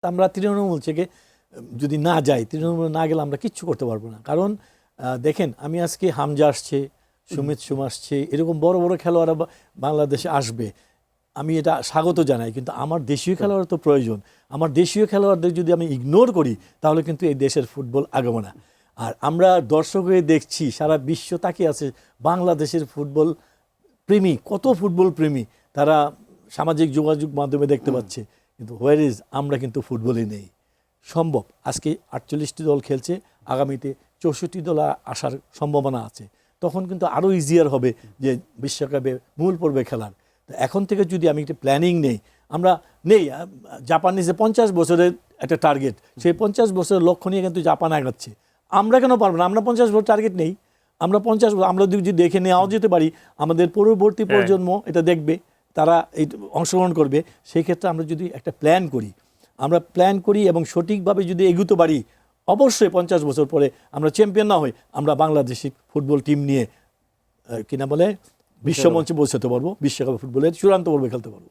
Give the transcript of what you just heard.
আমরা তৃণমূল থেকে যদি না যাই, তৃণমূল না গেলে আমরা কিচ্ছু করতে পারবো না। কারণ দেখেন, আমি আজকে হামজা আসছে, সুমিত সুম আসছে, এরকম বড় বড় খেলোয়াড়রা বাংলাদেশে আসবে, আমি এটা স্বাগত জানাই। কিন্তু আমার দেশীয় খেলোয়াড় তো প্রয়োজন। আমার দেশীয় খেলোয়াড়দের যদি আমি ইগনোর করি, তাহলে কিন্তু এই দেশের ফুটবল আগাবে না। আর আমরা দর্শক হয়ে দেখছি, সারা বিশ্ব তাকিয়ে আছে বাংলাদেশের ফুটবল প্রেমী, কত ফুটবল প্রেমী তারা সামাজিক যোগাযোগ মাধ্যমে দেখতে পাচ্ছে। কিন্তু হোয়ার ইজ, আমরা কিন্তু ফুটবলে নেই। সম্ভব, আজকে 48টি দল খেলছে, আগামীতে 64 দল আসার সম্ভাবনা আছে। তখন কিন্তু আরও ইজিয়ার হবে যে বিশ্বকাপে মূল পর্বে খেলার। তো এখন থেকে যদি আমি একটা প্ল্যানিং নেই, আমরা নেই, জাপানিজে 50 বছরের একটা টার্গেট, সেই 50 বছরের লক্ষ্য নিয়ে কিন্তু জাপান আগাচ্ছে। আমরা কেন পারবো না? আমরা 50 বছর টার্গেট নেই, আমরা 50 আমরা যদি দেখে নেওয়াও যেতে পারি, আমাদের পরবর্তী প্রজন্ম এটা দেখবে, তারা এই অংশগ্রহণ করবে। সেই ক্ষেত্রে আমরা যদি একটা প্ল্যান করি এবং সঠিকভাবে যদি এগোতে পারি, অবশ্যই 50 বছর পরে আমরা চ্যাম্পিয়ন না হই, আমরা বাংলাদেশি ফুটবল টিম নিয়ে কিনা বলে বিশ্বমঞ্চে পৌঁছাতে পারবো, বিশ্বকাপ ফুটবলের চূড়ান্ত পর্বে খেলতে পারবো।